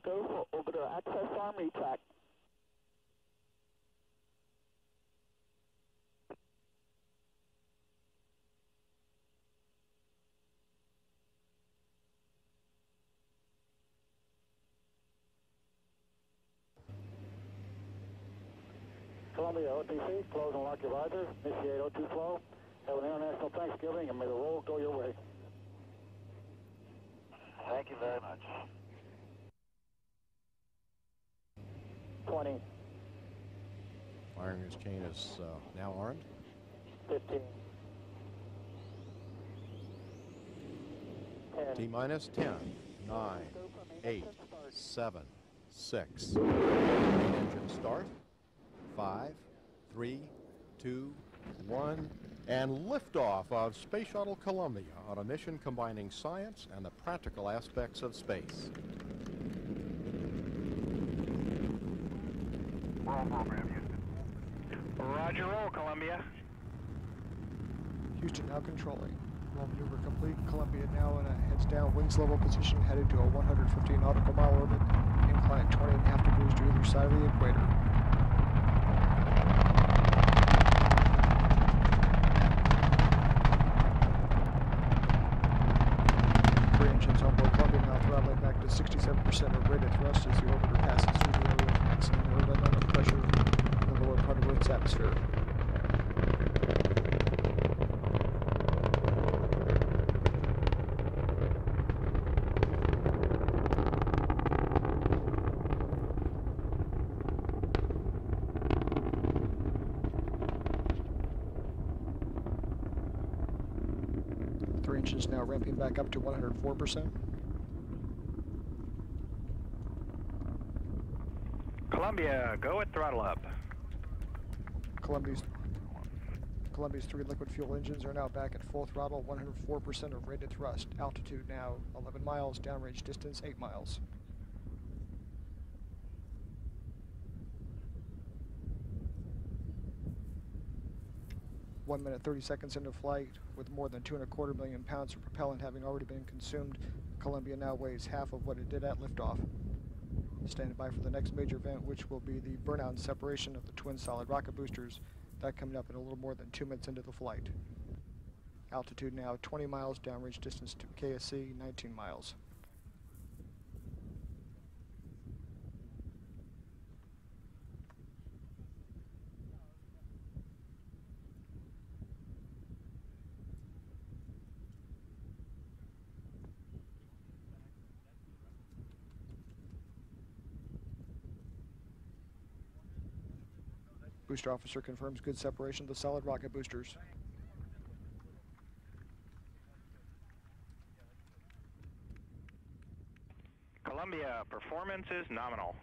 go for orbital access arm retrack. Columbia OTC, close and lock your visors, initiate O2 flow. Have an international Thanksgiving and may the roll go your way. Thank you very much. 20. Firing his chain is now armed. 15. 10. T minus 10, 9, 8, 7, 6. Engine start. 5, 3, 2, 1, and liftoff of Space Shuttle Columbia on a mission combining science and the practical aspects of space. Roll program, Houston. Roger, roll, Columbia. Houston now controlling. Roll maneuver complete. Columbia now in a heads down wings level position, headed to a 150 nautical mile orbit. Incline 20.5 degrees to either side of the equator. Engines on board Columbia now throttling back to 67% of rated thrust as the orbiter passes through the area of maximum aerodynamic pressure in the lower part of Earth's atmosphere. Three engines now ramping back up to 104%. Columbia, go at throttle up. Columbia's 3 liquid fuel engines are now back at full throttle, 104% of rated thrust. Altitude now 11 miles, downrange distance 8 miles. One minute 30 seconds into flight, with more than 2.25 million pounds of propellant having already been consumed, Columbia now weighs half of what it did at liftoff. Standing by for the next major event, which will be the burnout and separation of the twin solid rocket boosters. That coming up in a little more than 2 minutes into the flight. Altitude now 20 miles, downrange distance to KSC 19 miles. Booster officer confirms good separation of the solid rocket boosters. Columbia, performance is nominal.